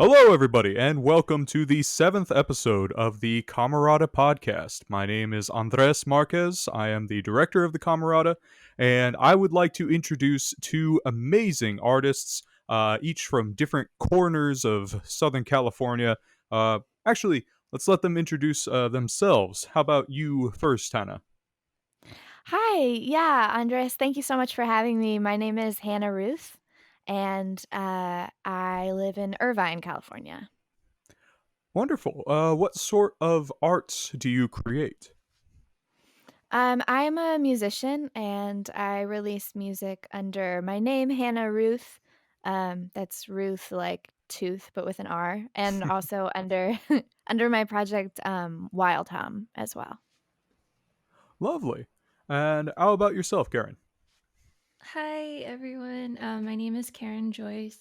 Hello, everybody, and welcome to the 7th episode of the Camerata Podcast. My name is Andres Marquez. I am the director of the Camerata, and I would like to introduce two amazing artists, each from different corners of Southern California. Actually, let's let them introduce themselves. How about you first, Hannah? Hi, yeah, Andres, thank you so much for having me. My name is Hannah Rooth, and I live in Irvine, California. Wonderful. What sort of arts do you create? I'm a musician, and I release music under my name, Hannah Rooth. That's Ruth like tooth, but with an R, and also under under my project Wild Hum as well. Lovely. And how about yourself, Karen? Hi everyone, my name is Karen Joyce.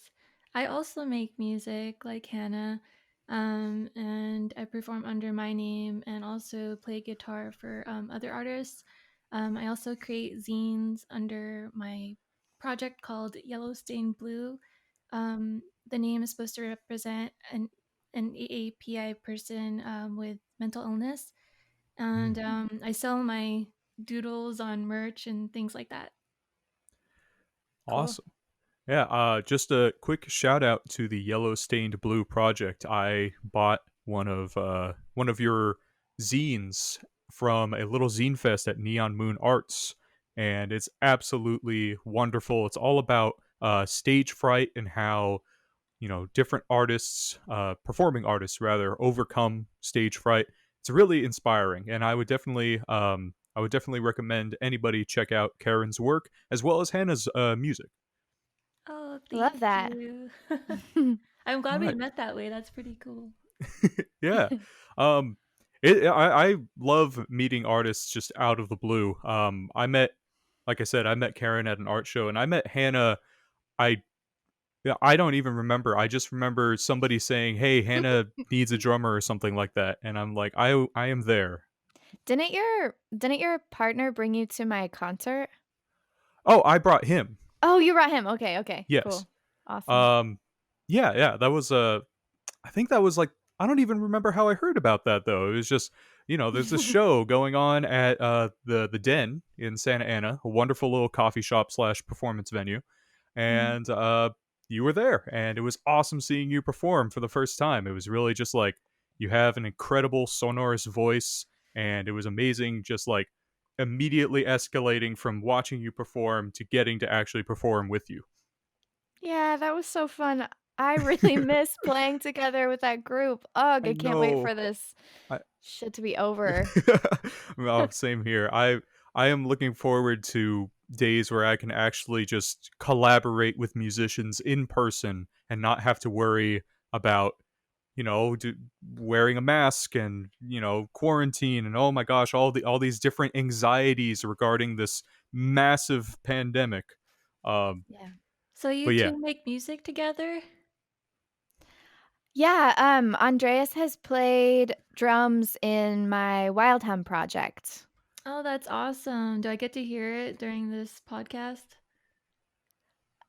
I also make music like Hannah, and I perform under my name and also play guitar for other artists. I also create zines under my project called Yellow Stained Blue. The name is supposed to represent an AAPI person with mental illness, and I sell my doodles on merch and things like that. Cool. Awesome. Yeah, just a quick shout out to the Yellow Stained Blue project. I bought one of your zines from a little zine fest at Neon Moon Arts, and it's absolutely wonderful. It's all about stage fright and how different artists, performing artists rather, overcome stage fright. It's really inspiring, and I would definitely recommend anybody check out Karen's work as well as Hannah's music. Oh, thank Love that. you. I'm All glad we right. met that way. That's pretty cool. Yeah. Um I love meeting artists just out of the blue. Like I said, I met Karen at an art show, and I met Hannah. I Yeah, I don't even remember. I just remember somebody saying, "Hey, Hannah needs a drummer" or something like that, and I'm like, I am there." Didn't your partner bring you to my concert? Oh, I brought him. Oh, you brought him. Okay, okay, Yes. cool. Awesome. Um yeah, that was I think that was like, I don't even remember how I heard about that though. It was just, there's this show going on at the Den in Santa Ana, a wonderful little coffee shop slash performance venue, Mhm. and you were there, and it was awesome seeing you perform for the first time. It was really just like, you have an incredible sonorous voice, and it was amazing, just like immediately escalating from watching you perform to getting to actually perform with you. Yeah, that was so fun. I really miss playing together with that group. Ugh, I I can't wait know. for this I shit to be over. Well, same here. I am looking forward to days where I can actually just collaborate with musicians in person and not have to worry about, wearing a mask and, quarantine, and oh my gosh, all these different anxieties regarding this massive pandemic. Um Yeah. So you but yeah. two make music together? Yeah, Andreas has played drums in my Wild Hum project. Oh, that's awesome. Do I get to hear it during this podcast?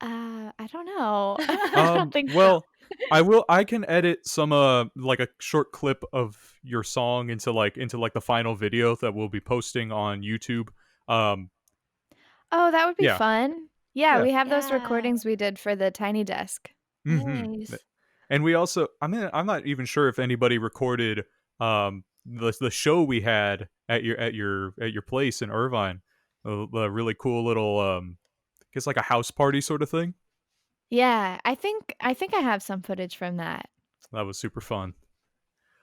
I don't know. I don't think so. Well, I can edit some like a short clip of your song into like the final video that we'll be posting on YouTube. Um Oh, that would be yeah. fun. Yeah, Yeah. we have those Yeah. recordings we did for the Tiny Desk. Mhm. Nice. And we also, I'm not even sure if anybody recorded the show we had at your place in Irvine. The really cool little I guess like a house party sort of thing. Yeah, I think I have some footage from that. That was super fun.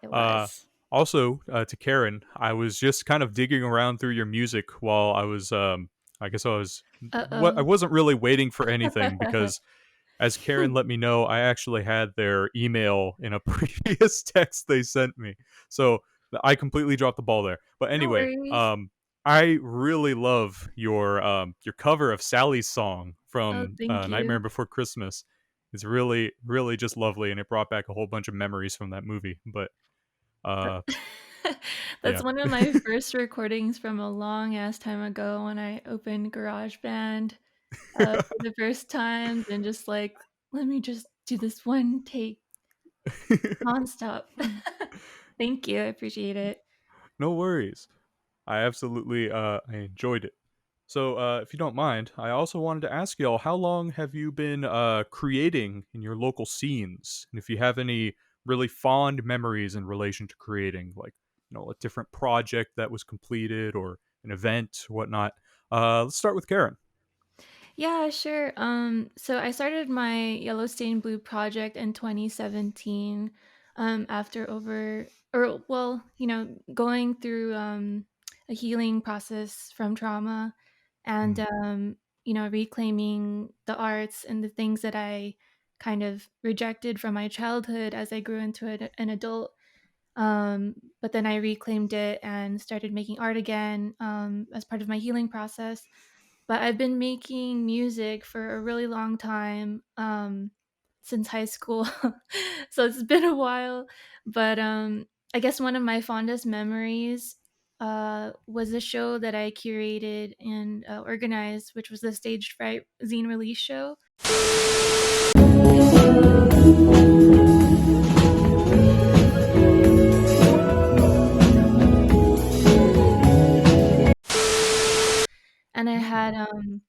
It Uh, was. Also, to Karen, I was just kind of digging around through your music while I was, I guess I was, what I Uh-oh. wasn't really waiting for anything because, as Karen let me know, I actually had their email in a previous text they sent me, so I completely dropped the ball there. But No anyway, worries. I really love your cover of Sally's song Oh, from thank Nightmare you. Before Christmas. It's really, really just lovely, and it brought back a whole bunch of memories from that movie. But That uh, That's yeah. one of my first recordings from a long ass time ago when I opened GarageBand for the first time and just like, let me just do this one take. Nonstop. Thank you. I appreciate it. No worries. I absolutely I enjoyed it. So, if you don't mind, I also wanted to ask y'all, how long have you been creating in your local scenes? And if you have any really fond memories in relation to creating, like, a different project that was completed or an event, whatnot. Let's start with Karen. Yeah, sure. So I started my Yellow Stain Blue project in 2017, after going through a healing process from trauma and Mm. reclaiming the arts and the things that I kind of rejected from my childhood as I grew into an adult. But then I reclaimed it and started making art again, as part of my healing process. But I've been making music for a really long time, since high school. So it's been a while. But I guess one of my fondest memories was a show that I curated and organized, which was the Stage Fright zine release show. And I had Oh.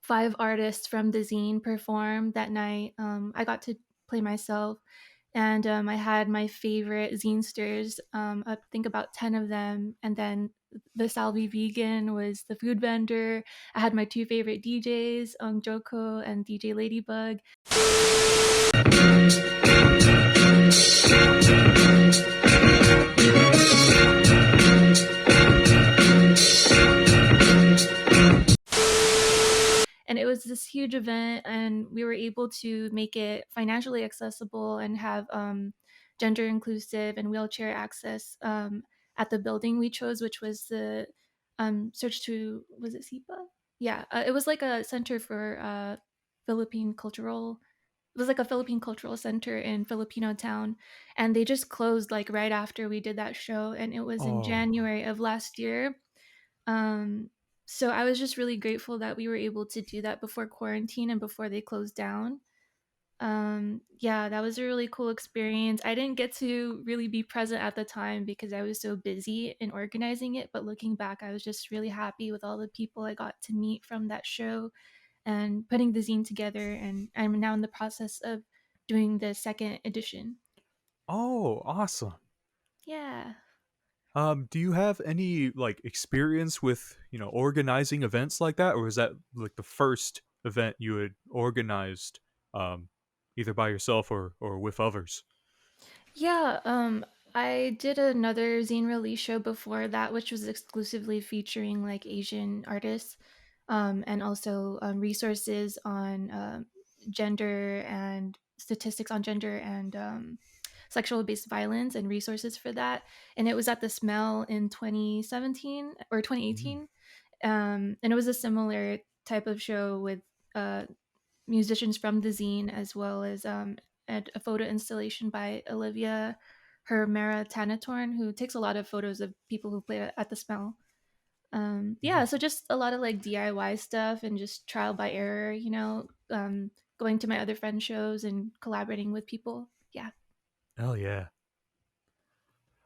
5 artists from the zine perform that night. I got to play myself, and I had my favorite zinesters, I think about 10 of them, and then the Salvi Vegan was the food vendor. I had my 2 favorite DJs, Joko and DJ Ladybug. And it was this huge event, and we were able to make it financially accessible and have gender inclusive and wheelchair access, at the building we chose, which was the search to was it SIPA? Yeah, it was like a center for Philippine cultural. It was like a Philippine cultural center in Filipino town, and they just closed like right after we did that show, and it was in Oh. January of last year. um, so I was just really grateful that we were able to do that before quarantine and before they closed down. Yeah, that was a really cool experience. I didn't get to really be present at the time because I was so busy in organizing it, but looking back, I was just really happy with all the people I got to meet from that show and putting the zine together, and I'm now in the process of doing the second edition. Oh, awesome. Yeah. Do you have any like experience with, organizing events like that, or is that like the first event you had organized, um, either by yourself or with others? Yeah, I did another zine release show before that, which was exclusively featuring like Asian artists, and also resources on gender and statistics on gender and sexual based violence and resources for that. And it was at the Smell in 2017 or Mm. 2018. And it was a similar type of show with uh, musicians from the zine, as well as a photo installation by Olivia Hermera Tanatorn, who takes a lot of photos of people who play at the Smell. Yeah, Mm. so just a lot of like DIY stuff and just trial by error, going to my other friend shows and collaborating with people. Yeah. Oh yeah.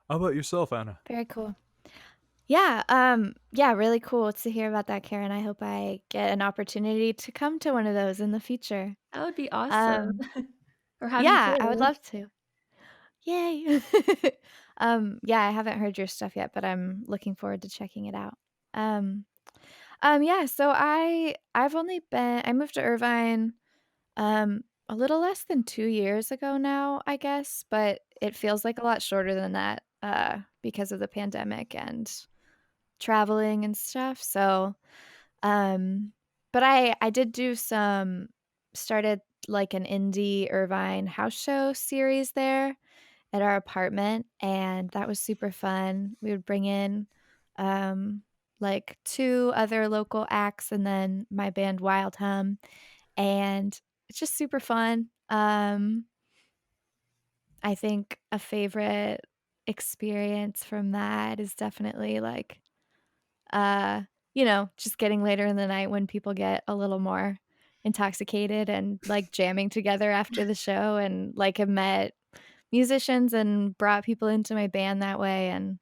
How about yourself, Anna? Very cool. Yeah, yeah, really cool to hear about that, Karen. I hope I get an opportunity to come to one of those in the future. That would be awesome. Um, Or have you yeah, I would play. love to. Yay. Yeah, I haven't heard your stuff yet, but I'm looking forward to checking it out. Um, yeah, so I moved to Irvine, a little less than 2 years ago now, I guess, but it feels like a lot shorter than that, because of the pandemic and traveling and stuff. So, um, but I did do some started like an indie Irvine house show series there at our apartment, and that was super fun. We would bring in, um, like 2 other local acts and then my band Wild Hum, and it's just super fun. I think a favorite experience from that is definitely uh, just getting later in the night when people get a little more intoxicated and like jamming together after the show, and like have met musicians and brought people into my band that way. And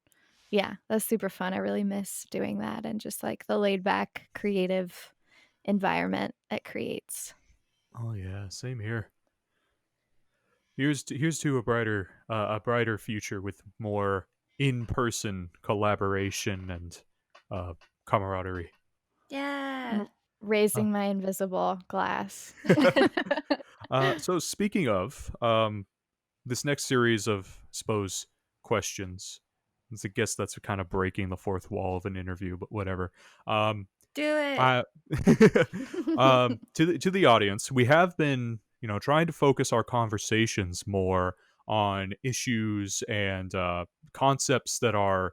yeah, that's super fun. I really miss doing that and just like the laid back creative environment it creates. Oh yeah, same here. Here's to a brighter future with more in-person collaboration and uh, camaraderie. Yeah. Uh, Raising my invisible glass. so speaking of this next series of, I suppose, questions. I guess that's kind of breaking the fourth wall of an interview, but whatever. Um, Do it. I to the audience, we have been, trying to focus our conversations more on issues and concepts that are,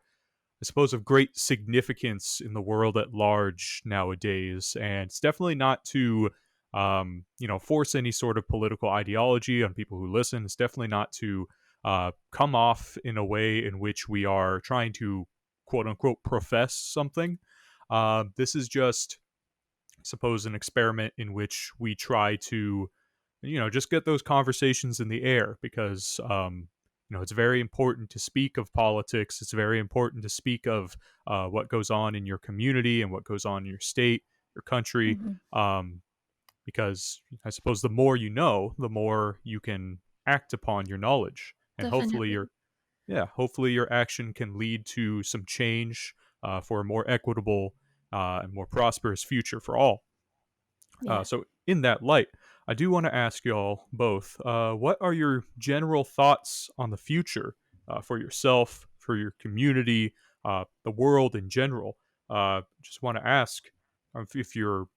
I suppose, of great significance in the world at large nowadays. And it's definitely not to, force any sort of political ideology on people who listen. It's definitely not to come off in a way in which we are trying to, quote unquote, profess something. This is just, I suppose, an experiment in which we try to, just get those conversations in the air because, it's very important to speak of politics. It's very important to speak of what goes on in your community and what goes on in your state, your country, Mhm. because I suppose the more you know, the more you can act upon your knowledge, and Definitely. hopefully your action can lead to some change for a more equitable and more prosperous future for all. Yeah. So, in that light, I do want to ask y'all both, what are your general thoughts on the future for yourself, for your community, the world in general? Just want to ask if you're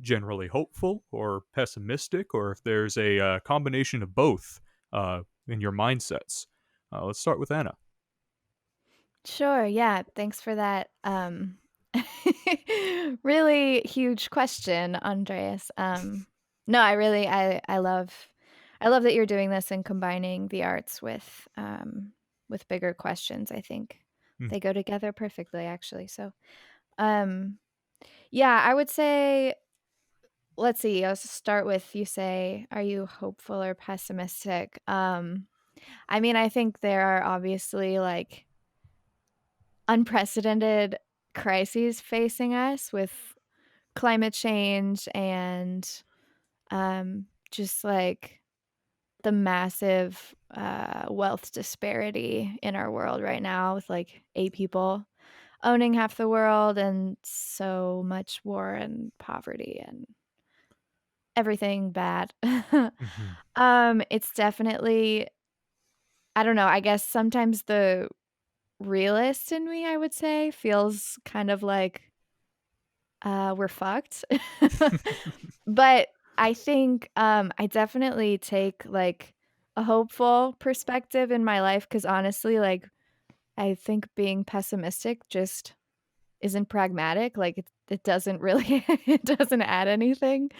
generally hopeful or pessimistic, or if there's a combination of both in your mindsets. Let's start with Anna. Sure, yeah, thanks for that, really huge question, Andreas. No, I love that you're doing this and combining the arts with bigger questions. I think Hmm. they go together perfectly, actually. So, um, yeah, I would say let's see, I'll start with you say, "Are you hopeful or pessimistic?" I mean, I think there are obviously, like, unprecedented crises facing us with climate change and just like the massive wealth disparity in our world right now, with like 8 people owning half the world and so much war and poverty and everything bad. Hmm. It's definitely, I don't know, I guess sometimes the realist in me, I would say, feels kind of like we're fucked. But I think, I definitely take, like, a hopeful perspective in my life because honestly, like, I think being pessimistic just isn't pragmatic, like, it doesn't really it doesn't add anything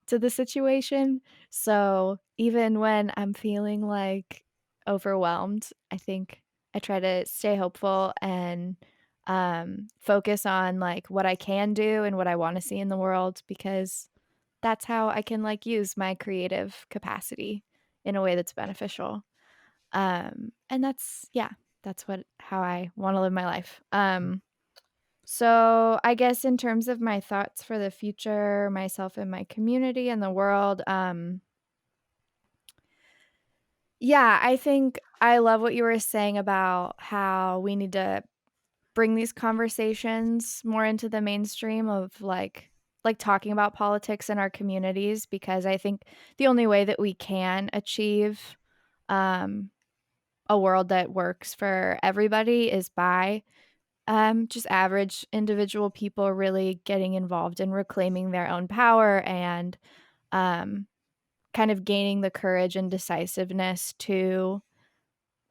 to the situation. So, even when I'm feeling, like, overwhelmed, I think I try to stay hopeful and, focus on, like, what I can do and what I wanna see in the world because that's how I can, like, use my creative capacity in a way that's beneficial. And that's yeah, that's what how I wanna live my life. So I guess in terms of my thoughts for the future, myself and my community and the world, yeah, I think I love what you were saying about how we need to bring these conversations more into the mainstream of like talking about politics in our communities because I think the only way that we can achieve um, a world that works for everybody is by just average individual people really getting involved in reclaiming their own power and um, kind of gaining the courage and decisiveness to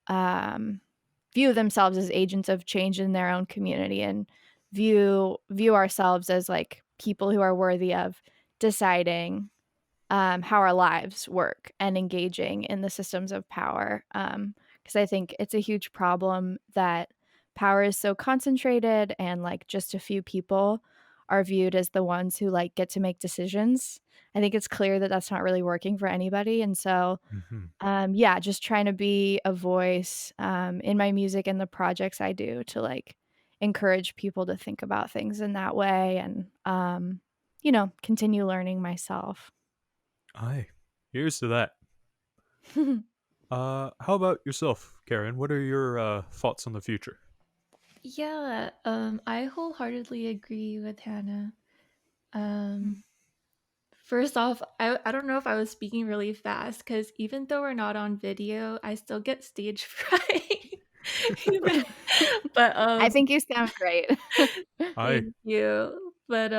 um, view themselves as agents of change in their own community and view ourselves as like people who are worthy of deciding how our lives work and engaging in the systems of power. Because I think it's a huge problem that power is so concentrated and like just a few people are viewed as the ones who, like, get to make decisions. I think it's clear that that's not really working for anybody, and so, Mhm. yeah, just trying to be a voice, in my music and the projects I do to, like, encourage people to think about things in that way and, continue learning myself. Aye. Here's to that. How about yourself, Karen? What are your thoughts on the future? Yeah, I wholeheartedly agree with Hannah. Um, First off, I don't know if I was speaking really fast because even though we're not on video, I still get stage fright. Even- but I think you sound great. Aye. Thank you. But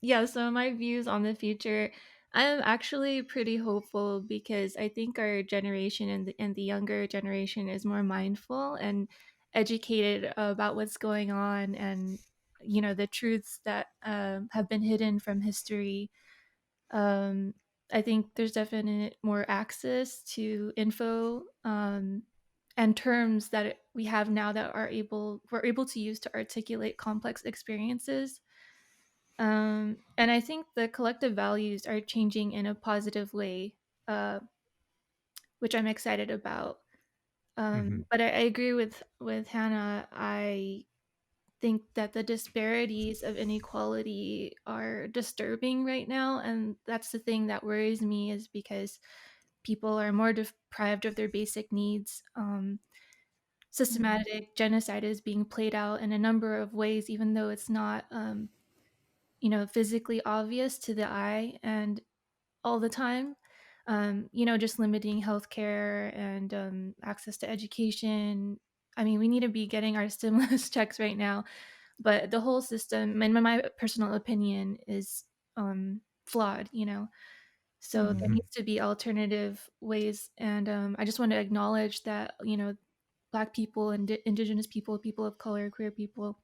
yeah, so my views on the future, I'm actually pretty hopeful because I think our generation and the younger generation is more mindful and educated about what's going on and the truths that have been hidden from history. um, I think there's definite more access to info and terms that we have now that we're able to use to articulate complex experiences. And I think the collective values are changing in a positive way, uh, which I'm excited about. Mhm. But I agree with Hannah. I think that the disparities of inequality are disturbing right now, and that's the thing that worries me is because people are more deprived of their basic needs. Mhm. Systematic genocide is being played out in a number of ways, even though it's not physically obvious to the eye and all the time. Just limiting healthcare and access to education. I mean, we need to be getting our stimulus checks right now, but the whole system, in my personal opinion, is flawed. So there Mhm. Mhm. needs to be alternative ways, and I just want to acknowledge that Black people and Indigenous people, people of color, queer people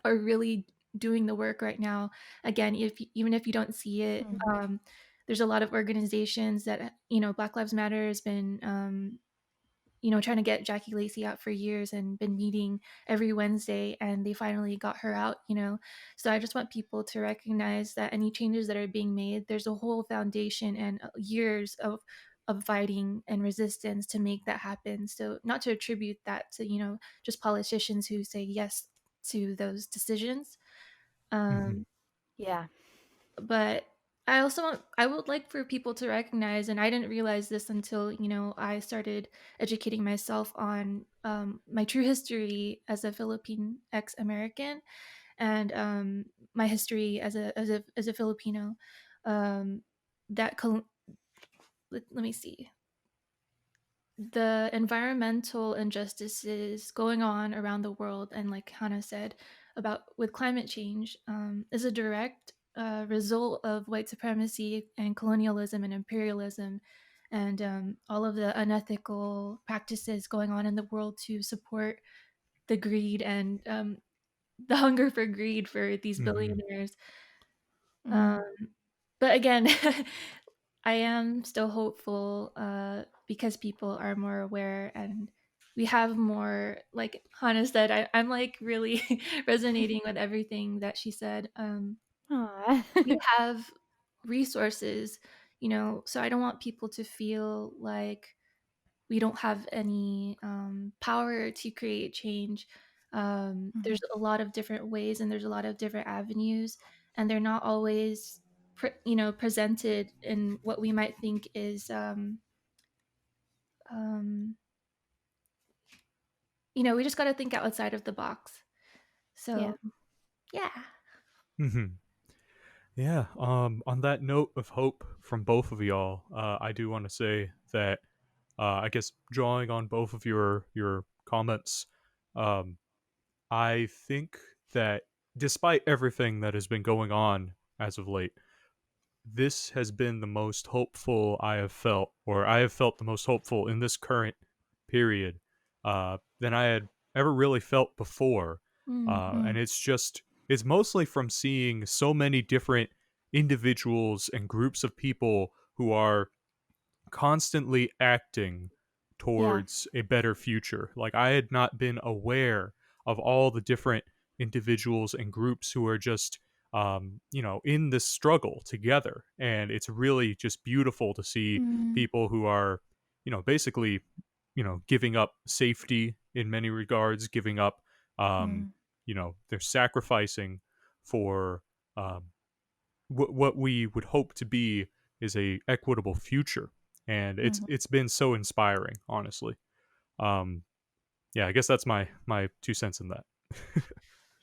are really doing the work right now. Again, even if you don't see it, Mhm. there's a lot of organizations that Black Lives Matter has been trying to get Jackie Lacey out for years and been meeting every Wednesday, and they finally got her out. So I just want people to recognize that any changes that are being made, there's a whole foundation and years of fighting and resistance to make that happen. So not to attribute that to just politicians who say yes to those decisions. Mhm. um, Yeah. but I would like for people to recognize, and I didn't realize this until I started educating myself on my true history as a Philippine ex-American, and my history as a Filipino. Um, that let me see, the environmental injustices going on around the world, and like Hannah said about with climate change, is a direct result of white supremacy and colonialism and imperialism, and all of the unethical practices going on in the world to support the greed and the hunger for greed for these Mhm. billionaires. Mhm. um, but again, I am still hopeful because people are more aware and we have more, like Hannah said, I'm like really resonating with everything that she said. Aw. We have resources, so I don't want people to feel like we don't have any power to create change. There's Mhm. a lot of different ways and there's a lot of different avenues, and they're not always presented in what we might think is um, we just got to think outside of the box. Yeah. So yeah. Mhm. Yeah. On that note of hope from both of y'all, I do want to say that I guess drawing on both of your comments, um, I think that despite everything that has been going on as of late, this has been the most hopeful I have felt, or I have felt the most hopeful in this current period than I had ever really felt before. And Mm-hmm. it's mostly from seeing so many different individuals and groups of people who are constantly acting Yeah. towards a better future. Like, I had not been aware of all the different individuals and groups who are just in this struggle together. And it's really just beautiful to see Mm, people who are, basically, giving up safety in many regards, giving up, um, mm, they're sacrificing for um, what we would hope to be is a equitable future. And it's mhm. it's been so inspiring, honestly. Um, yeah, I guess that's my 2 cents in that.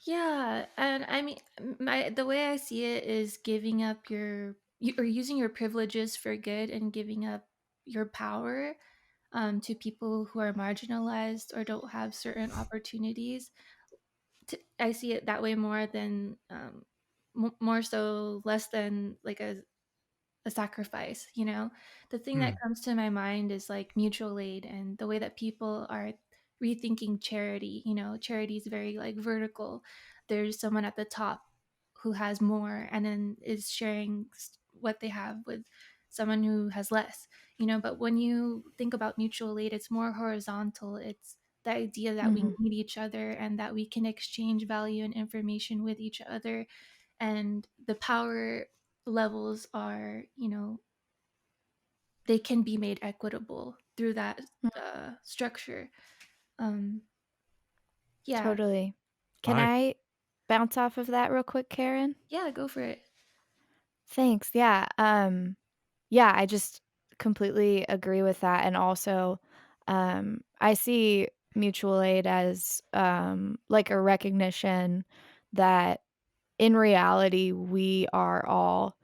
Yeah, and I mean, my the way I see it is giving up or using your privileges for good and giving up your power to people who are marginalized or don't have certain opportunities. I see it that way more than more so less than like a sacrifice, you know? The thing that Hmm. comes to my mind is like mutual aid and the way that people are rethinking charity. You know, charity is very like vertical. There's someone at the top who has more and then is sharing what they have with someone who has less, you know? But when you think about mutual aid, it's more horizontal. It's the idea that we Mhm. need each other and that we can exchange value and information with each other, and the power levels are, you know, they can be made equitable through that Mm, structure. um yeah. totally. Can I I bounce off of that real quick, Karen? Yeah, go for it. Thanks. Yeah. Yeah, I just completely agree with that. And also, I see mutual aid as like a recognition that in reality we are all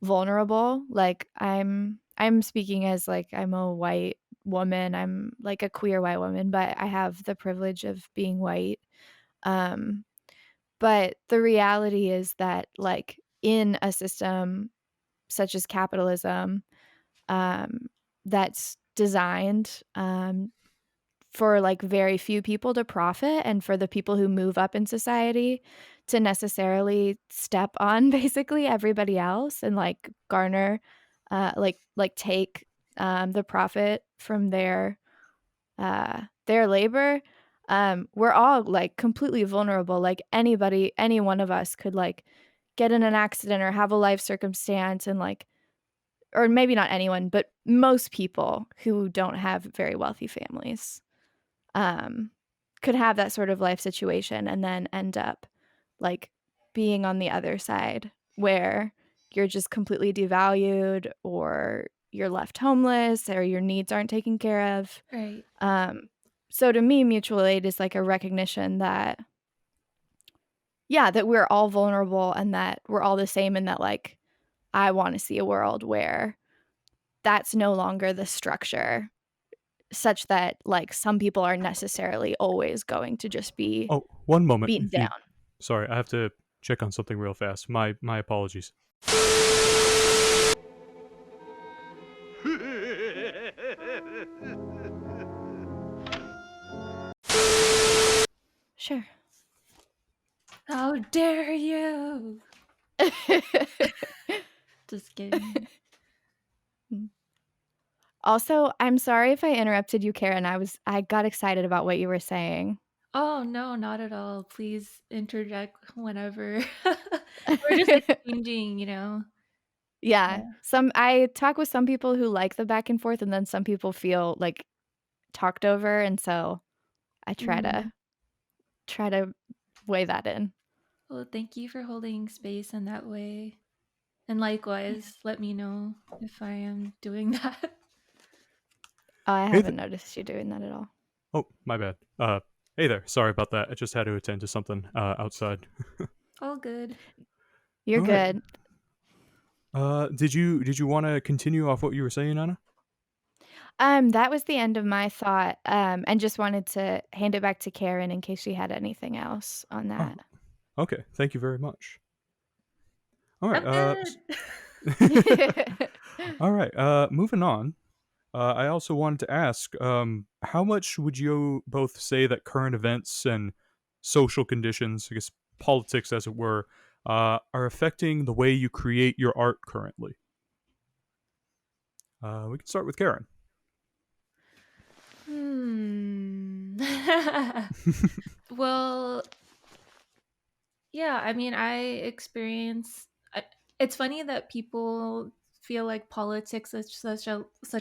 vulnerable. Like I'm speaking as like I'm a white woman. I'm like a queer white woman, but I have the privilege of being white. Um, but the reality is that like in a system such as capitalism, um, that's designed, for, like, very few people to profit and for the people who move up in society to necessarily step on basically everybody else and, like, garner, take, the profit from their labor. We're all, like, completely vulnerable, like, any one of us could, like, get in an accident or have a life circumstance and, like, or maybe not anyone, but most people who don't have very wealthy families, um, could have that sort of life situation and then end up, like, being on the other side where you're just completely devalued or you're left homeless or your needs aren't taken care of. Right. Um, so to me, mutual aid is like a recognition that, yeah, that we're all vulnerable and that we're all the same and that, like, I wanna see a world where that's no longer the structure such that, like, some people are necessarily always going to just be Oh, one moment. beaten If you, down. sorry, I have to check on something real fast. My apologies. Sure. How dare you? Just kidding. Also, I'm sorry if I interrupted you, Karen. I got excited about what you were saying. Oh no, not at all. Please interject whenever. We're just exchanging, you know. Yeah. Yeah. I talk with some people who like the back and forth, and then some people feel, like, talked over, and so I Mm. try to weigh that in. Well, thank you for holding space in that way. And Yeah. likewise, let me know if I am doing that. Oh, I Hey, haven't noticed you doing that at all. oh, my bad. Hey there. Sorry about that. I just had to attend to something outside. All good. You're All right. good. Did you want to continue off what you were saying, Anna? That was the end of my thought, and just wanted to hand it back to Karen in case she had anything else on Oh, that. okay. Thank you very much. All right. I'm good. All right. Moving on. I also wanted to ask, how much would you both say that current events and social conditions, I guess politics as it were, are affecting the way you create your art currently? We can start with Karen. Hmm. Well, Yeah, I mean, it's funny that people feel like politics is such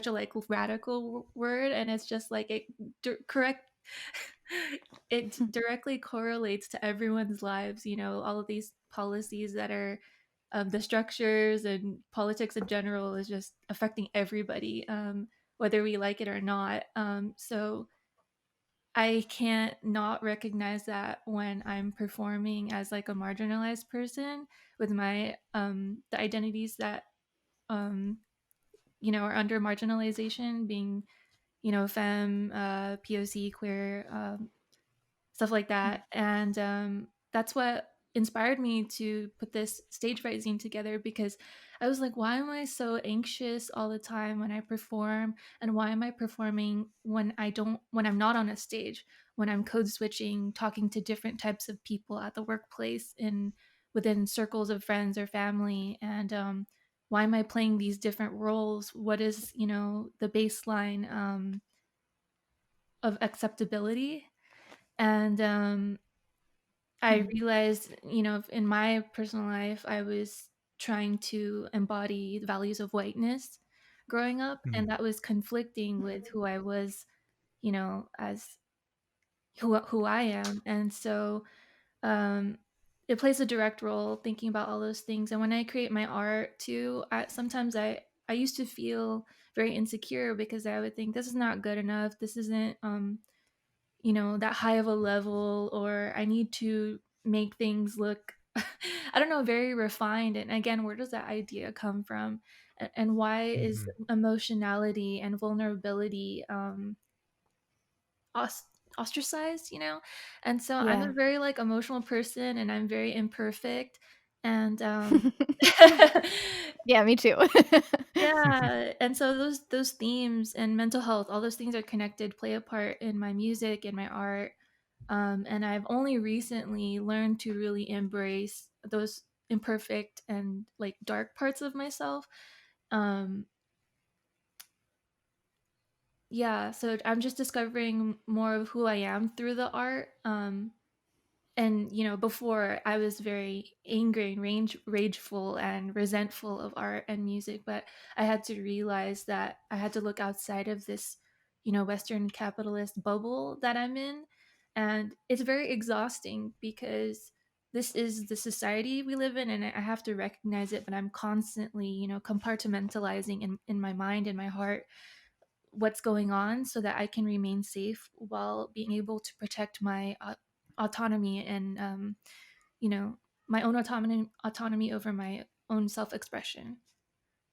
a like radical word, and it's just like correct. It directly correlates to everyone's lives. All of these policies that are the structures and politics in general is just affecting everybody, whether we like it or not. So I can't not recognize that when I'm performing as like a marginalized person with my the identities that um are under marginalization, being femme, POC, queer, stuff like that. And that's what inspired me to put this stage fright zine together, because I was like, why am I so anxious all the time when I perform? And why am I performing when I'm not on a stage, when I'm code switching, talking to different types of people at the workplace, in within circles of friends or family? And why am I playing these different roles? What is the baseline of acceptability? And I Mm. realized, in my personal life, I was trying to embody the values of whiteness growing up, Mhm. and that was conflicting with who I was, as who I am. And so it plays a direct role thinking about all those things. And when I create my art too, sometimes I used to feel very insecure because I would think this is not good enough. This isn't that high of a level, or I need to make things look I don't know, very refined. And again, where does that idea come from? And why is Mhm. emotionality and vulnerability os- ostracized? And so I'm a Yeah. very like emotional person, and I'm very imperfect. And Yeah, me too. yeah, and so those themes and mental health, all those things are connected, play a part in my music and my art. And I've only recently learned to really embrace those imperfect and like dark parts of myself. Um, yeah, so I'm just discovering more of who I am through the art. And before I was very angry and rageful and resentful of art and music, but I had to realize that I had to look outside of this Western capitalist bubble that I'm in. And it's very exhausting because this is the society we live in, and I have to recognize it, but I'm constantly compartmentalizing in my mind and my heart what's going on so that I can remain safe while being able to protect my autonomy and you know my own autonomy over my own self-expression.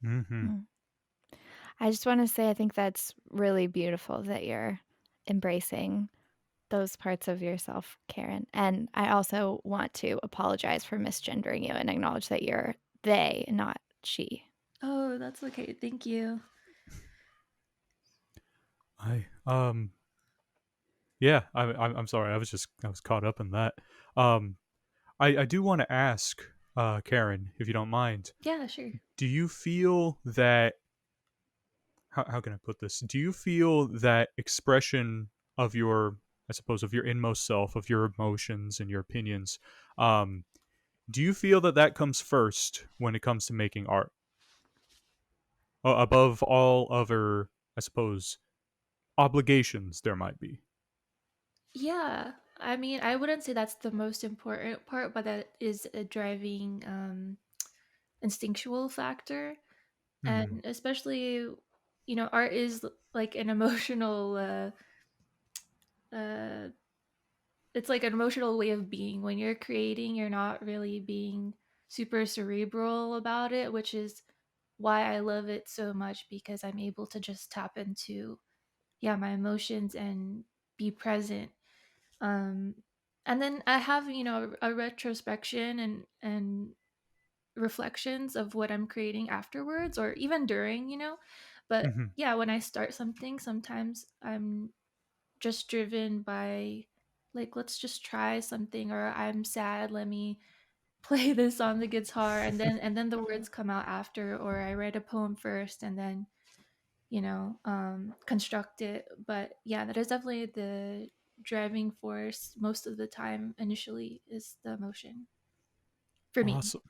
Mhm. Mm. I just wanna say I think that's really beautiful that you're embracing those parts of yourself, Karen, and I also want to apologize for misgendering you and acknowledge that you're they, not she. Oh, that's okay. Thank you. I yeah, I'm sorry. I was caught up in that. Um I do want to ask Karen, if you don't mind. Yeah, sure. Do you feel that how can I put this? Do you feel that expression of your, I suppose, of your inmost self, of your emotions and your opinions, um do you feel that that comes first when it comes to making art? Above all other, I suppose, obligations there might be. Yeah, I mean, I wouldn't say that's the most important part, but that is a driving instinctual factor. Mhm. And especially art is like an emotional uh it's like an emotional way of being. When you're creating, you're not really being super cerebral about it, which is why I love it so much, because I'm able to just tap into my emotions and be present. um and then I have a retrospection and reflections of what I'm creating afterwards, or even during. But Mhm. yeah, when I start something, sometimes I'm just driven by like, let's just try something, or I'm sad, let me play this on the guitar, and then the words come out after, or I write a poem first and then construct it. But yeah, that is definitely the driving force most of the time. Initially is the emotion. for me. Awesome.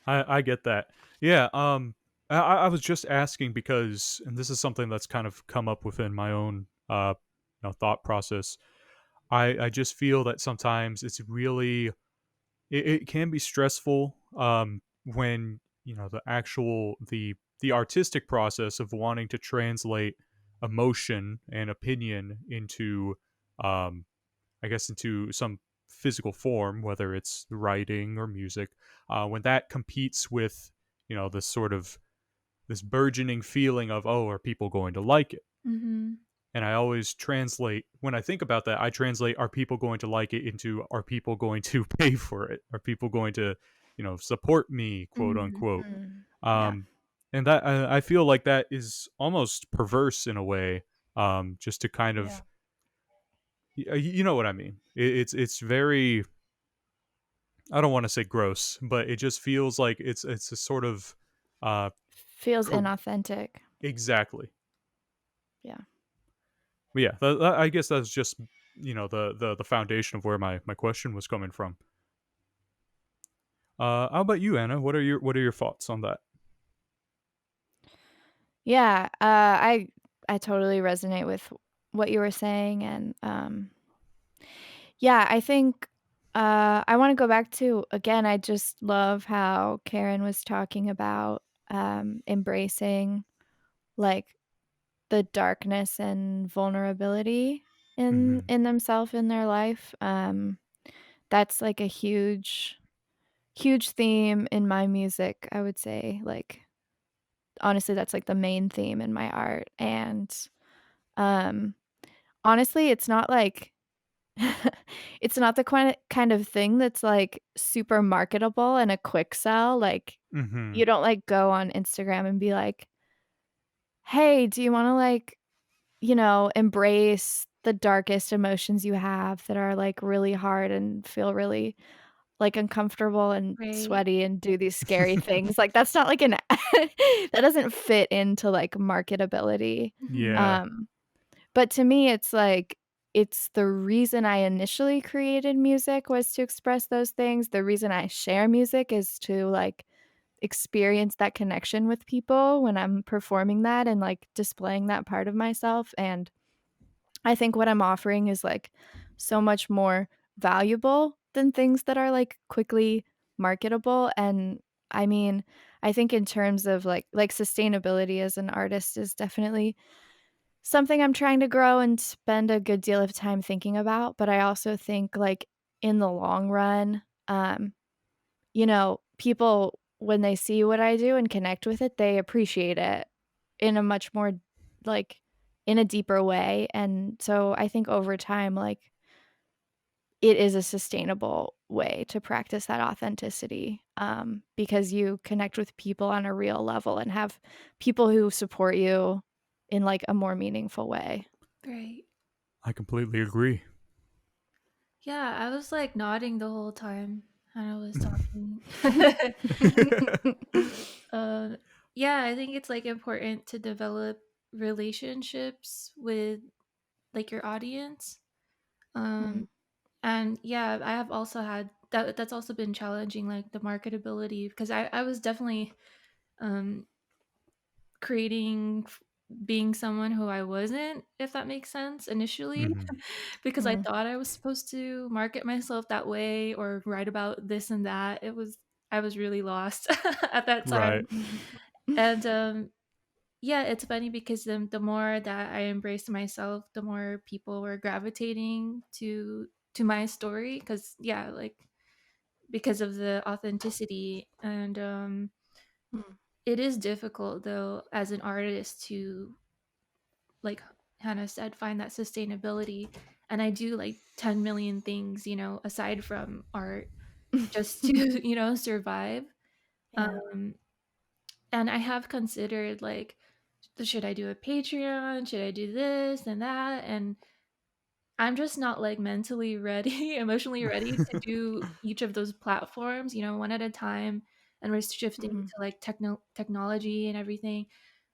I get that. Yeah. I was just asking because, and this is something that's kind of come up within my own thought process. I just feel that sometimes it's really it can be stressful when the actual the artistic process of wanting to translate emotion and opinion into um I guess into some physical form, whether it's writing or music, when that competes with this sort of this burgeoning feeling of, oh, are people going to like it? Mm-hmm. And I always translate, when I think about that, I translate, are people going to like it, into, are people going to pay for it? Are people going to support me, quote Mm-hmm. unquote? Mm. Yeah. um and that I feel like that is almost perverse in a way, just to kind Yeah. of you know what I mean. It's very, I don't want to say gross, but it just feels like it's a sort of uh Feels cor- inauthentic. exactly. Yeah. But yeah, I guess that's just the foundation of where my question was coming from. How about you, Anna? What are your thoughts on that? Yeah, I totally resonate with what you were saying, and, yeah, I think, I wanna go back to again, I just love how Karen was talking about, embracing, like, the darkness and vulnerability Hmm. in themselves in their life, that's, like, a huge theme in my music, I would say, like, honestly, that's, like, the main theme in my art, and, um honestly, it's not like it's not the kind of thing that's, like, super marketable and a quick sell, like, Hmm. you don't, like, go on Instagram and be like, "Hey, do you wanna, like, embrace the darkest emotions you have that are, like, really hard and feel really, like, uncomfortable and Right. sweaty and do these scary things?" Like, that's not like an that doesn't fit into, like, marketability, Mm-hmm. Yeah. um but to me, it's like it's the reason I initially created music was to express those things. The reason I share music is to, like, experience that connection with people when I'm performing that and, like, displaying that part of myself, and I think what I'm offering is, like, so much more valuable than things that are, like, quickly marketable, and, I mean, I think in terms of, like, sustainability as an artist is definitely something I'm trying to grow and spend a good deal of time thinking about, but I also think, like, in the long run, people, when they see what I do and connect with it, they appreciate it in a much more, like, in a deeper way, and so I think over time, like, it is a sustainable way to practice that authenticity, because you connect with people on a real level and have people who support you in, like, a more meaningful way. Right. I completely agree. Yeah, I was like nodding the whole time Hannah was talking. uh, yeah, I think it's like important to develop relationships with like your audience. Um, Mm, and yeah, I have also had that. That's also been challenging, like the marketability, because I was definitely um creating being someone who I wasn't, if that makes sense, initially, Hmm. because I mm, thought I was supposed to market myself that way or write about this and that. I was really lost at that Right. time. mhm. And yeah, it's funny because the more that I embraced myself, the more people were gravitating to my story because yeah, like because of the authenticity and Mm, it is difficult though as an artist to like Hannah said, find that sustainability. And I do like 10 million things, aside from art just to, survive. yeah. Um, and I have considered like, should I do a Patreon? Should I do this and that? And I'm just not like mentally ready, emotionally ready to do each of those platforms, one at a time. And we're shifting Mhm. to like technology and everything.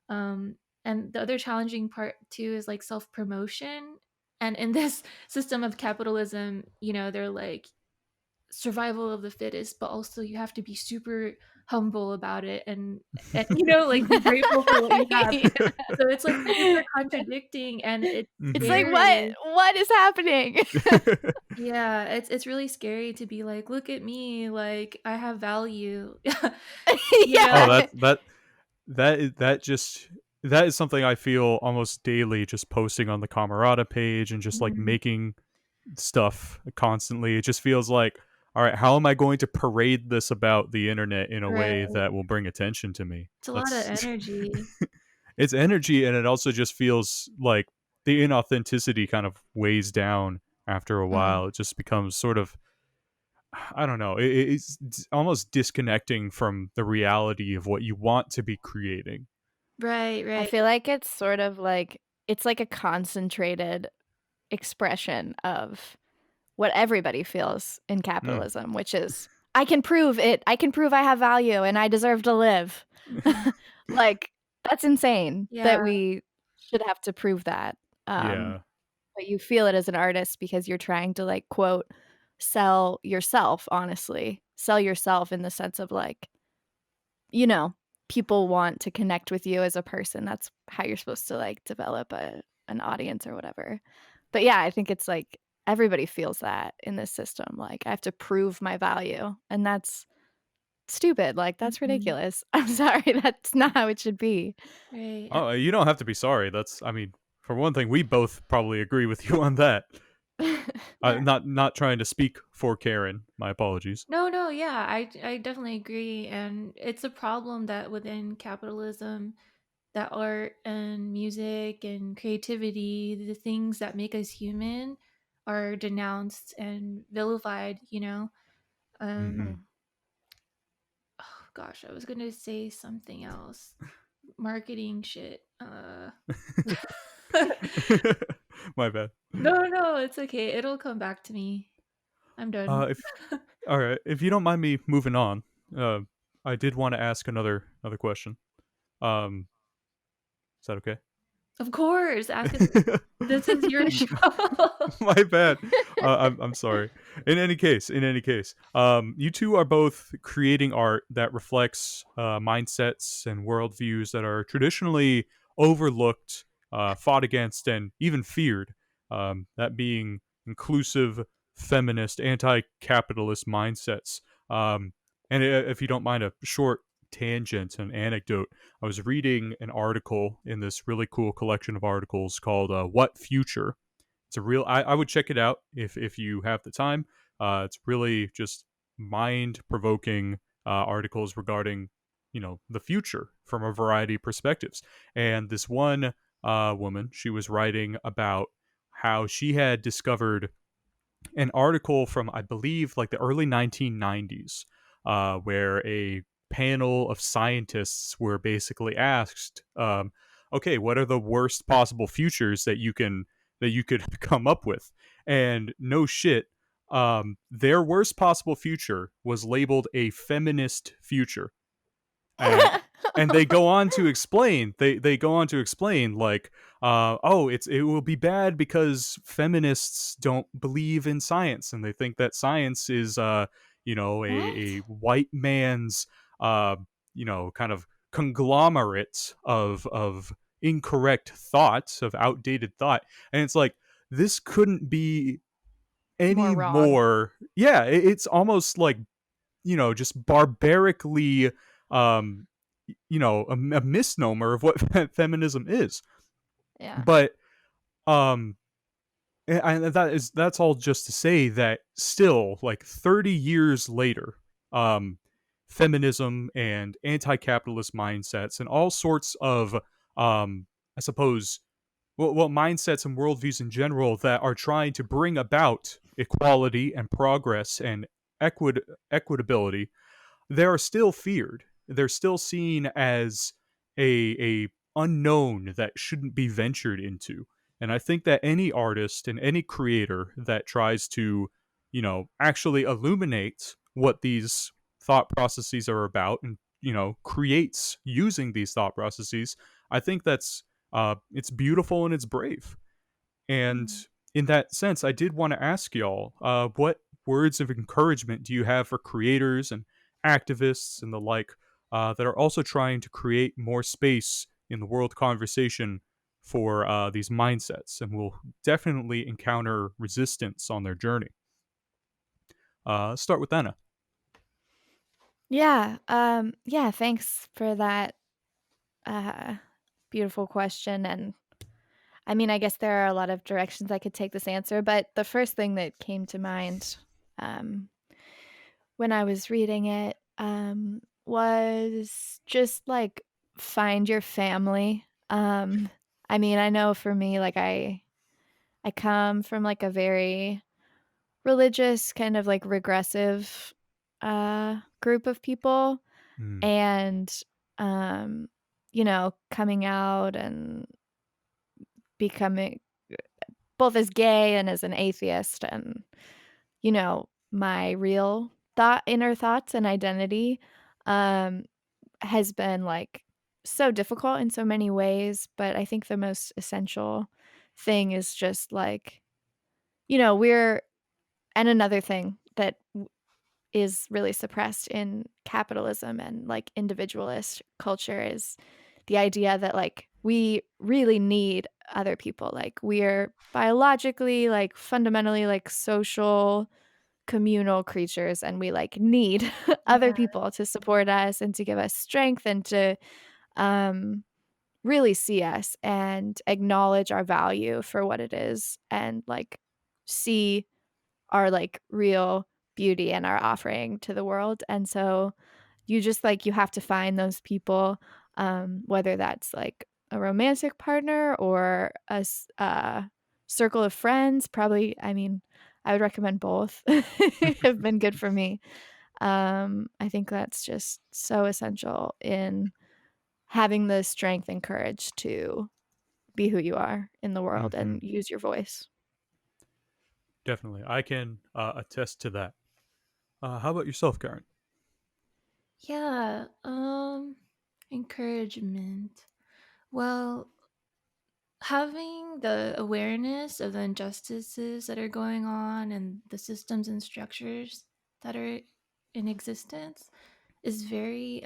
Um, and the other challenging part too is like self promotion. And in this system of capitalism, they're like survival of the fittest, but also you have to be super humble about it, and you know, like, be grateful for what you have. Yeah. So it's like super contradicting, and it's It's Mhm. like, scary. what is happening? Yeah, it's really scary to be like, look at me, like I have value. You Oh, know? Yeah. that is something I feel almost daily, just posting on the Camerata page and just like Mhm. making stuff constantly. It just feels like, all right, how am I going to parade this about the internet in a way Right. that will bring attention to me? It's a lot of That's energy. it's energy, and it also just feels like the inauthenticity kind of weighs down after a Mm. while. It just becomes sort of, I don't know, it's almost disconnecting from the reality of what you want to be creating. Right, I right. feel like it's sort of like it's like a concentrated expression of what everybody feels in Mm. capitalism, which is, "I can prove it. I can prove I have value and I deserve to live." Mhm. Like, that's insane Yeah, that we should have to prove that. Um, Yeah. but you feel it as an artist because you're trying to, like, quote, "sell yourself," honestly. Sell yourself in the sense of, like, you know, people want to connect with you as a person. That's how you're supposed to, like, develop an audience or whatever. But yeah, I think it's like everybody feels that in this system. Like, I have to prove my value, and that's stupid. Like, that's mhm. ridiculous. I'm sorry, that's not how it should be. Right. Oh, you don't have to be sorry. That's, I mean, for one thing, we both probably agree with you on that. Yeah. Not trying to speak for Karen. My apologies. No, no, yeah, I definitely agree, and it's a problem that within capitalism, that art and music and creativity, the things that make us human, are denounced and vilified, you know? Hmm. Mm. Oh gosh, I was gonna say something else. Marketing shit. My bad. No, no, it's okay. It'll come back to me. I'm done. If All right, if you don't mind me moving on, uh, I did want to ask another question. Um, is that okay? Of course, ask it. This is your show. My bad. I'm sorry. In any case, you two are both creating art that reflects mindsets and worldviews that are traditionally overlooked, fought against, and even feared. That being inclusive, feminist, anti-capitalist mindsets. Um, and if you don't mind a short tangent, an anecdote, I was reading an article in this really cool collection of articles called "What Future." It's a real. I would check it out if you have the time. It's really just mind provoking articles regarding the future from a variety of perspectives. And this one woman, she was writing about how she had discovered an article from, I believe, like the early 1990s, where a panel of scientists were basically asked, "Okay, what are the worst possible futures that you could come up with?" And no shit, their worst possible future was labeled a feminist future. And they go on to explain, they go on to explain, like, oh, it will be bad because feminists don't believe in science, and they think that science is a What? white man's uh kind of conglomerate of incorrect thoughts, of outdated thought. And it's like, this couldn't be More any wrong. more. Yeah, it's almost like, just barbarically, um, a misnomer of what feminism is. Yeah. But um, and that's all just to say that still, like 30 years later, um, feminism and anti-capitalist mindsets and all sorts of, I suppose, well, mindsets and worldviews in general that are trying to bring about equality and progress and equitability, they are still feared. They're still seen as a unknown that shouldn't be ventured into. And I think that any artist and any creator that tries to, actually illuminate what these thought processes are about, and creates using these thought processes, I think that's it's beautiful and it's brave. And Mm. in that sense, I did want to ask y'all, what words of encouragement do you have for creators and activists and the like that are also trying to create more space in the world conversation for these mindsets and will definitely encounter resistance on their journey? Start with Anna. Yeah, thanks for that uh beautiful question. And I mean, I guess there are a lot of directions I could take this answer, but the first thing that came to mind um when I was reading it was just like find your family. I mean, I know for me, like I come from like a very religious, kind of like regressive group of people. Mm, And, um, coming out and becoming both as gay and as an atheist and, my real inner thoughts and identity, um, has been, like, so difficult in so many ways, but I think the most essential thing is just, like, we're and another thing that is really suppressed in capitalism and, like, individualist culture is the idea that, like, we really need other people, like, we're biologically, like, fundamentally, like, social, communal creatures, and we, like, need other Yeah. people to support us and to give us strength and to, um, really see us and acknowledge our value for what it is and, like, see our, like, real beauty and our offering to the world. And so you just, like, you have to find those people, whether that's, like, a romantic partner or circle of friends. Probably, I mean, I would recommend both. Have been good for me. I think that's just so essential in having the strength and courage to be who you are in the world hmm. and use your voice. Definitely. I can attest to that. How about yourself, Karen? Yeah, encouragement. Well, having the awareness of the injustices that are going on and the systems and structures that are in existence is very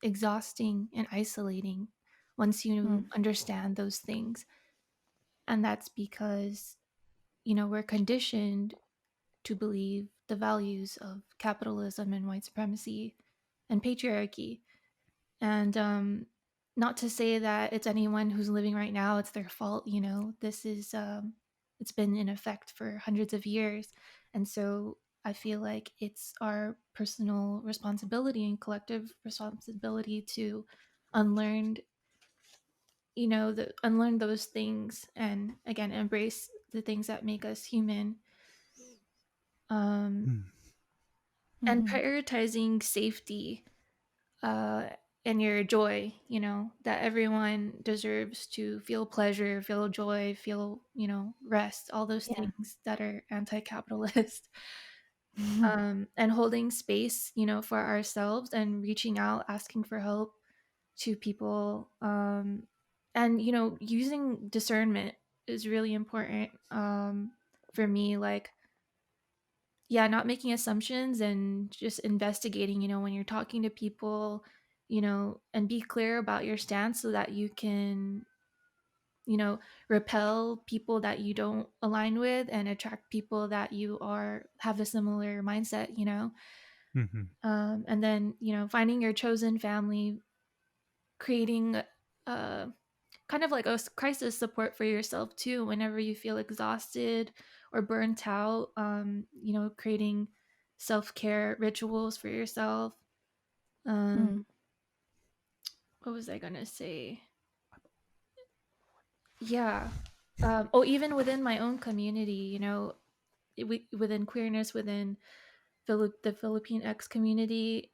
exhausting and isolating once you Mm, understand those things. And that's because, we're conditioned to believe the values of capitalism and white supremacy and patriarchy. And not to say that it's anyone who's living right now, it's their fault, this is, it's been in effect for hundreds of years. And so I feel like it's our personal responsibility and collective responsibility to unlearn, unlearn those things and again, embrace the things that make us human. Um, Mm, and mhm. prioritizing safety uh, and your joy, that everyone deserves to feel pleasure, feel joy, feel, rest, all those Yeah. things that are anti capitalist. And holding space, for ourselves and reaching out, asking for help to people. And, using discernment is really important for me. Like, yeah, not making assumptions and just investigating, when you're talking to people, and be clear about your stance so that you can, repel people that you don't align with and attract people that you are have a similar mindset, hmm. and then, finding your chosen family, creating kind of like a crisis support for yourself too whenever you feel exhausted or burnt out, creating self-care rituals for yourself. um Mm, what was I gonna say? Yeah. Oh, even within my own community, within queerness, within the Philippine X community,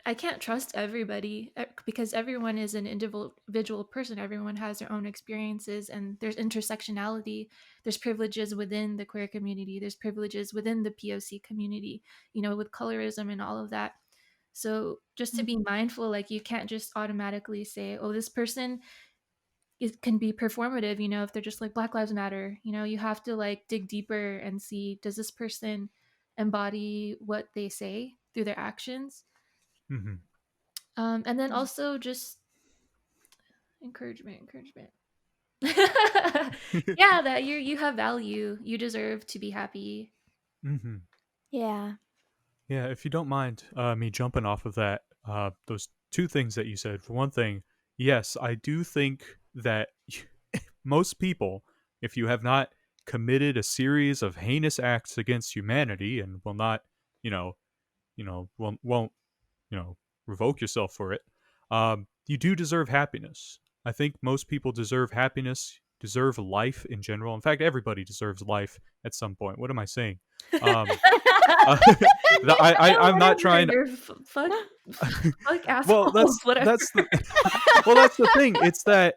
I can't trust everybody because everyone is an individual person. Everyone has their own experiences, and there's intersectionality. There's privileges within the queer community. There's privileges within the POC community, with colorism and all of that. So just to mm, be mindful, like you can't just automatically say, "Oh, this person it can be performative," if they're just like Black Lives Matter. You have to like dig deeper and see, does this person embody what they say through their actions. Mm-hmm. And then also just encouragement. Yeah, that you have value. You deserve to be happy. Mm-hmm. Yeah. Yeah, if you don't mind me jumping off of that, those two things that you said. For one thing, yes, I do think that most people, if you have not committed a series of heinous acts against humanity and will not, you know, won't revoke yourself for it, you do deserve happiness. I think most people deserve happiness, deserve life in general. In fact, everybody deserves life at some point. What am I saying? Um, No, I'm not trying. whatever. Fuck, fuck Well, assholes. Whatever. that's the well, that's the thing. It's that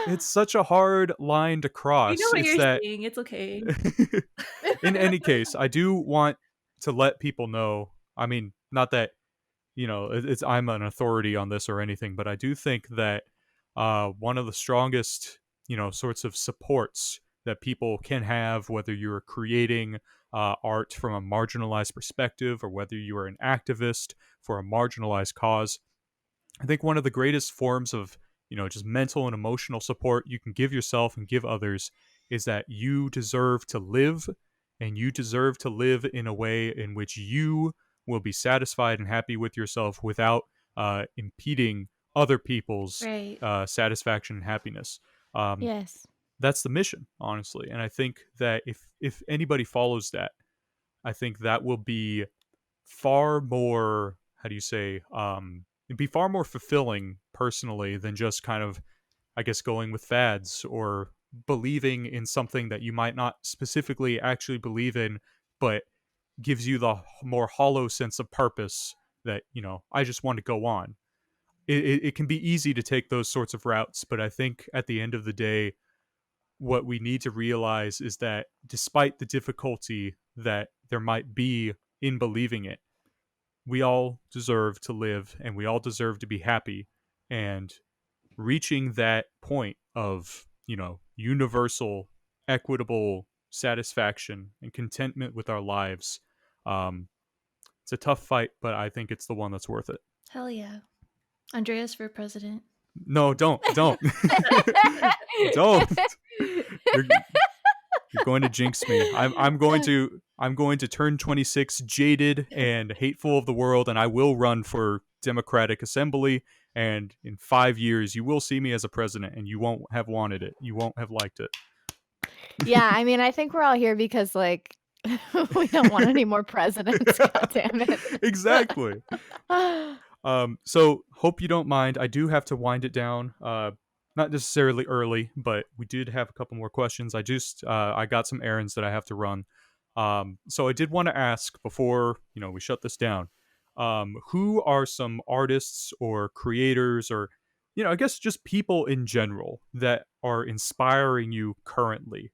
it's such a hard line to We know cross. what It's you're that saying. It's okay. in any case, I do want to let people know. I mean, not that it's I'm an authority on this or anything, but I do think that one of the strongest sorts of supports that people can have, whether you're creating art from a marginalized perspective or whether you are an activist for a marginalized cause, I think one of the greatest forms of, just mental and emotional support you can give yourself and give others is that you deserve to live, and you deserve to live in a way in which you will be satisfied and happy with yourself without impeding other people's Right. satisfaction and happiness. Um, Yes. that's the mission, honestly. And I think that if anybody follows that, I think that will be far more, how do you say, it'd be far more fulfilling personally than just kind of, I guess, going with fads or believing in something that you might not specifically actually believe in, but gives you the more hollow sense of purpose that, I just want to go on. It can be easy to take those sorts of routes, but I think at the end of the day, what we need to realize is that despite the difficulty that there might be in believing it, we all deserve to live and we all deserve to be happy. And reaching that point of, universal, equitable satisfaction and contentment with our lives, um, it's a tough fight, but I think it's the one that's worth it. Hell yeah. Andreas for president. No, don't. Don't. You're, you're going to jinx me. I'm going to turn 26 jaded and hateful of the world, and I will run for Democratic Assembly, and in 5 years you will see me as a president, and you won't have wanted it. You won't have liked it. Yeah, I mean, I think we're all here because like we don't want any more presidents. God damn it. Exactly. So hope you don't mind. I do have to wind it down. Not necessarily early, but we did have a couple more questions. I got some errands that I have to run. So I did want to ask before we shut this down. Who are some artists or creators or I guess just people in general that are inspiring you currently?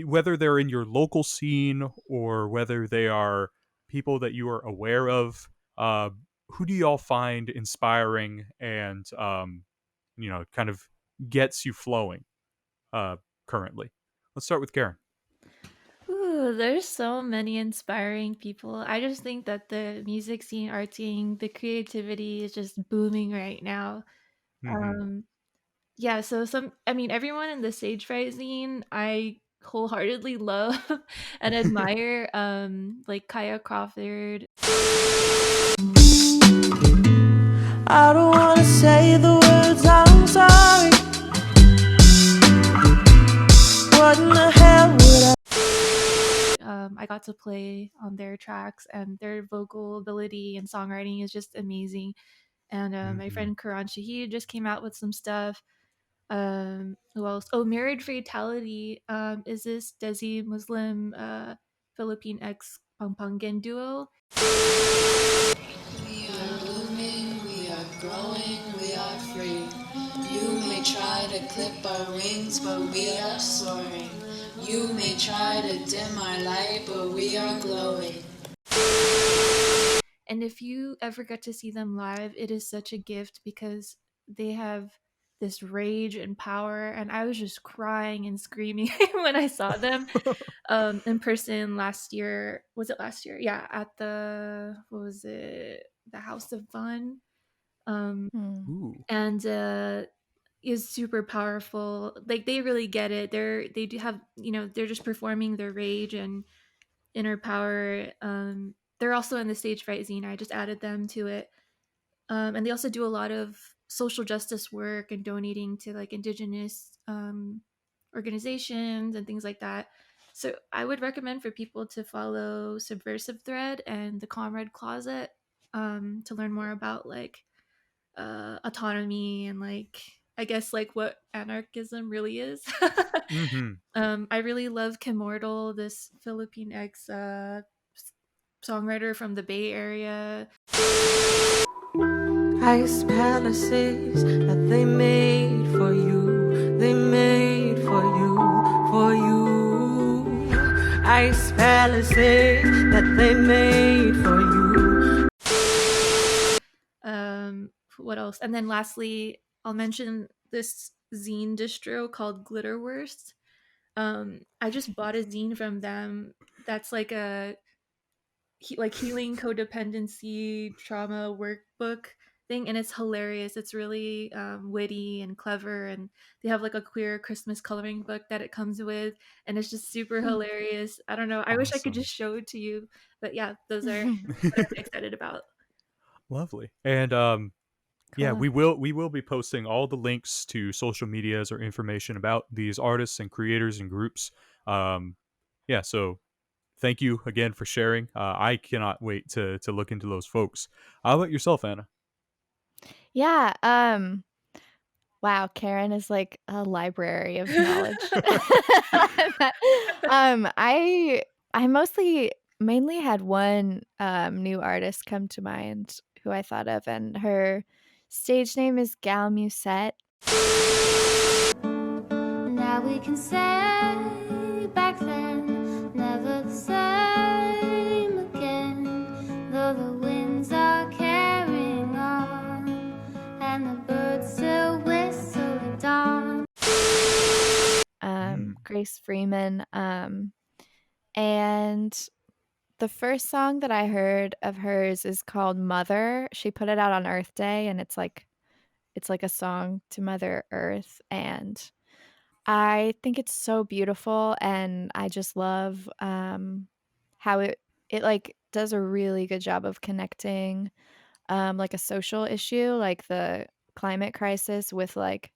Whether they're in your local scene or whether they are people that you are aware of. Uh, who do y'all find inspiring and kind of gets you flowing currently? Let's start with Karen. Ooh, there's so many inspiring people. I just think that the music scene, art scene, the creativity is just booming right now. Mm-hmm. Um, yeah, so everyone in the stage fright scene, I wholeheartedly love and admire, like Kaya Crawford. I don't wanna say the words I'm sorry. What in the hell would I got to play on their tracks, and their vocal ability and songwriting is just amazing. And my friend Karan Shahid just came out with some stuff. Who else? Oh, Marriage Fatality is this Desi Muslim Philippine ex Pampangan duo. We are blooming, we are growing, we are free. You may try to clip our wings, but we are soaring. You may try to dim our light, but we are glowing. And if you ever get to see them live, it is such a gift because they have this rage and power, and I was just crying and screaming when I saw them in person last year. Was it last year? Yeah, at the the House of Fun. Ooh. And is super powerful. Like they really get it. They do have, they're just performing their rage and inner power. They're also in the Stage Fright zine. I just added them to it. And they also do a lot of social justice work and donating to like indigenous organizations and things like that. So I would recommend for people to follow Subversive Thread and the Comrade Closet to learn more about like autonomy and like I guess like what anarchism really is. I really love Kimortal, this Philippine ex songwriter from the Bay Area. Ice palaces that they made for you, they made for you, for you. Ice palaces that they made for you. What else? And then lastly, I'll mention this zine distro called Glitterwurst. I just bought a zine from them that's like a healing codependency trauma workbook thing, and it's hilarious. It's really witty and clever, and they have like a queer Christmas coloring book that it comes with, and it's just super hilarious. I don't know, I wish I could just show it to you, but yeah, those are what I'm excited about. Lovely. And yeah, we will be posting all the links to social medias or information about these artists and creators and groups. Yeah, so thank you again for sharing. I cannot wait to look into those folks. How about yourself, Anna? Yeah, wow, Karen is like a library of knowledge. I mainly had one new artist come to mind who I thought of, and her stage name is Gal Musette. Now we can say back then, never the same again, though the winds are carrying on and the birds still whistle at dawn. Grace Freeman. And the first song that I heard of hers is called Mother. She put it out on Earth Day, and it's like a song to Mother Earth, and I think it's so beautiful, and I just love how it like does a really good job of connecting like a social issue like the climate crisis with like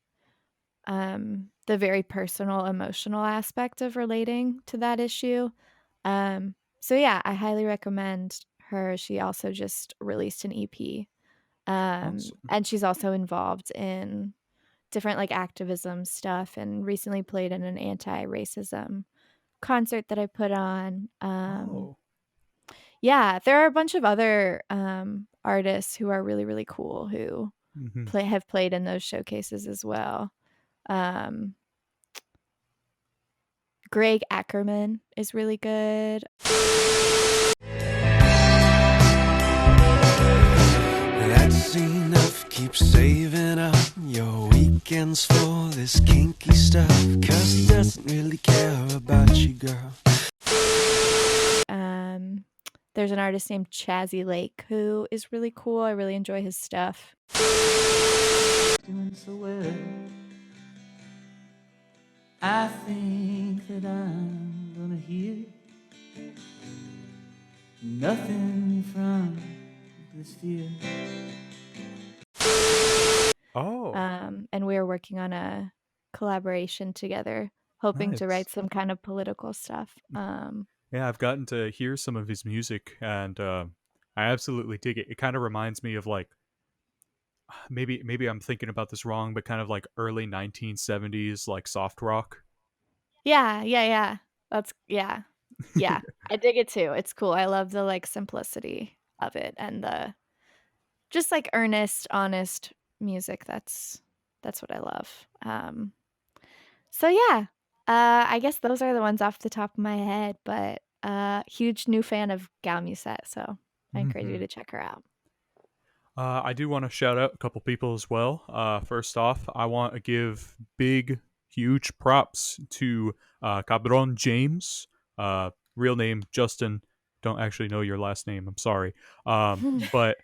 the very personal emotional aspect of relating to that issue. So yeah, I highly recommend her. She also just released an EP. Awesome. And she's also involved in different like activism stuff and recently played in an anti-racism concert that I put on. Yeah, there are a bunch of other artists who are really, really cool who have played in those showcases as well. Greg Ackerman is really good. That's enough. Keep saving up your weekends for this kinky stuff, 'cause he doesn't really care about you, girl. There's an artist named Chazzy Lake who is really cool. I really enjoy his stuff. Doing so well. I think that I'm gonna hear nothing from this fear. And we are working on a collaboration together, hoping to write some kind of political stuff. Yeah, I've gotten to hear some of his music, and I absolutely dig it. It kind of reminds me of like maybe I'm thinking about this wrong, but kind of like early 1970s like soft rock. Yeah. That's yeah. I dig it too. It's cool. I love the like simplicity of it and the just like earnest, honest music. That's what I love. So yeah. I guess those are the ones off the top of my head, but huge new fan of Gal Musette, so I encourage you to check her out. I do want to shout out a couple people as well. First off, I want to give big, huge props to Cabron James. Real name Justin. Don't actually know your last name. I'm sorry. But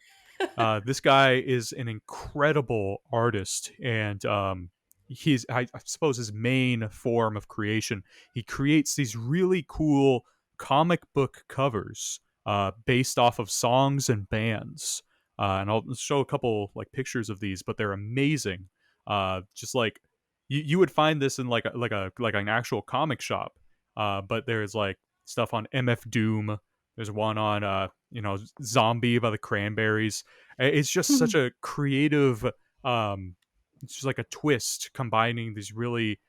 this guy is an incredible artist, and I suppose his main form of creation. He creates these really cool comic book covers based off of songs and bands. And I'll show a couple like pictures of these, but they're amazing. Just like you would find this in like an actual comic shop. But there's like stuff on MF Doom. There's one on Zombie by the Cranberries. It's just such a creative it's just like a twist combining these really,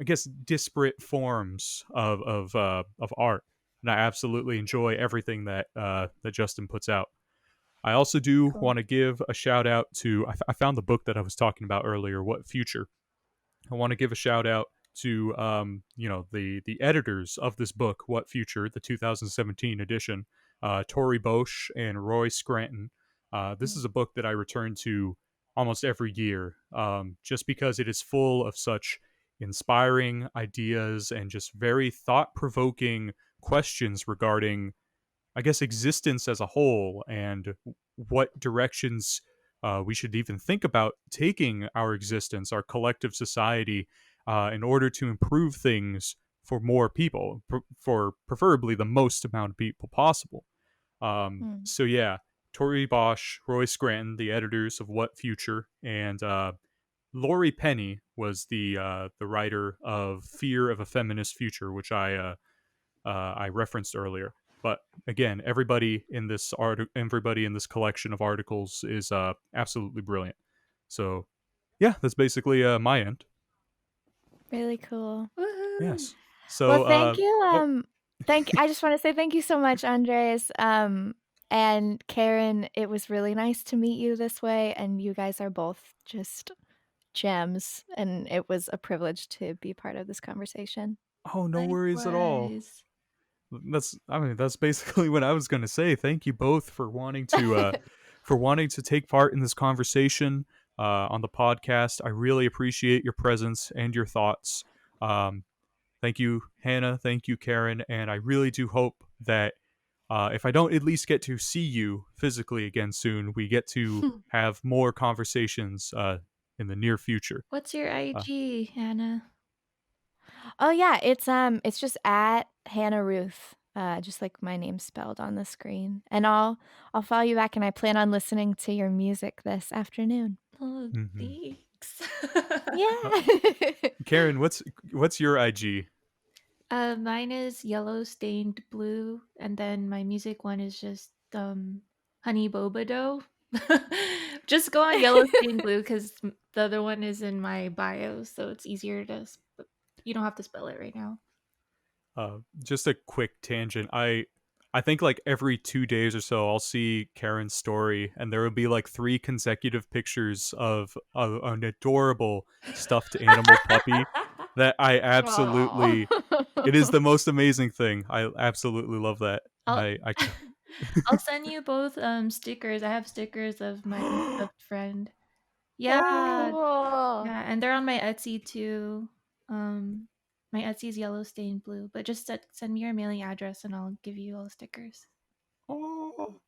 I guess, disparate forms of art. And I absolutely enjoy everything that that Justin puts out. I also do want to give a shout out to I found the book that I was talking about earlier, What Future. I want to give a shout out to the editors of this book, What Future, the 2017 edition, Tori Bosch and Roy Scranton. This is a book that I return to almost every year, just because it is full of such inspiring ideas and just very thought-provoking questions regarding, I guess, existence as a whole and what directions we should even think about taking our existence, our collective society, in order to improve things for more people, for preferably the most amount of people possible. So yeah, Tori Bosch, Roy Scranton, the editors of What Future, and Laurie Penny was the writer of Fear of a Feminist Future, which I referenced earlier. But again, everybody in this collection of articles is absolutely brilliant. So yeah, that's basically my end. Really cool. Woohoo. Yes. So Well, thank you. I just want to say thank you so much, Andres. And Karen, it was really nice to meet you this way, and you guys are both just gems, and it was a privilege to be part of this conversation. Oh, no worries at all. Likewise. That's basically what I was going to say. Thank you both for wanting to take part in this conversation on the podcast. I really appreciate your presence and your thoughts. Thank you, Hannah. Thank you, Karen. And I really do hope that if I don't at least get to see you physically again soon, we get to have more conversations in the near future. What's your IG, Hannah? Oh yeah, it's just at Hannah Rooth, just like my name spelled on the screen. And I'll follow you back, and I plan on listening to your music this afternoon. Oh, Mhm. thanks. Yeah. Karen, what's your IG? Mine is Yellow Stained Blue, and then my music one is just Honey Boba Dough. Just go on Yellow Stained Blue because the other one is in my bio, so it's easier to. You don't have to spell it right now. Just a quick tangent. I think like every 2 days or so, I'll see Karen's story, and there will be like 3 consecutive pictures of an adorable stuffed animal puppy that I absolutely. It is the most amazing thing. I absolutely love that. I'll send you both stickers. I have stickers of my stuffed friend. Yeah, Cool. yeah, and they're on my Etsy too. My Etsy is Yellow Stained Blue, but just send me your mailing address and I'll give you all the stickers. Oh,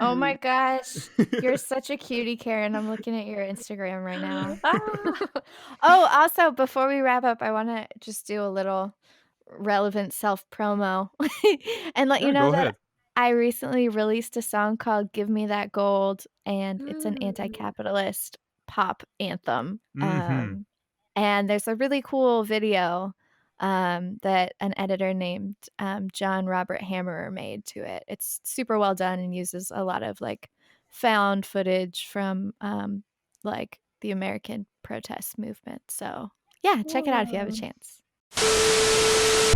Oh my gosh. You're such a cutie, Karen. I'm looking at your Instagram right now. Oh, also, before we wrap up, I want to just do a little relevant self-promo and let you yeah, know go that ahead. I recently released a song called Give Me That Gold, and it's an Ooh. anti-capitalist pop anthem. Mhm. And there's a really cool video that an editor named John Robert Hammerer made to it. It's super well done and uses a lot of like found footage from like the American protest movement. So yeah, check it out if you have a Whoa. chance.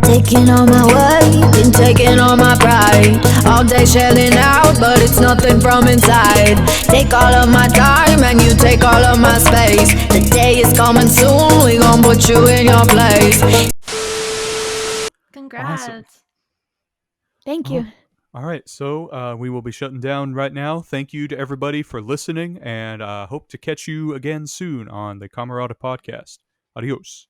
Taking all my work, been taking all my pride. All day shelling out, but it's nothing from inside. Take all of my time and you take all of my space. The day is coming soon, we gon' put you in your place. Congrats. Awesome. Thank you. All right, so we will be shutting down right now. Thank you to everybody for listening, and hope to catch you again soon on the Camerata Podcast. Adios.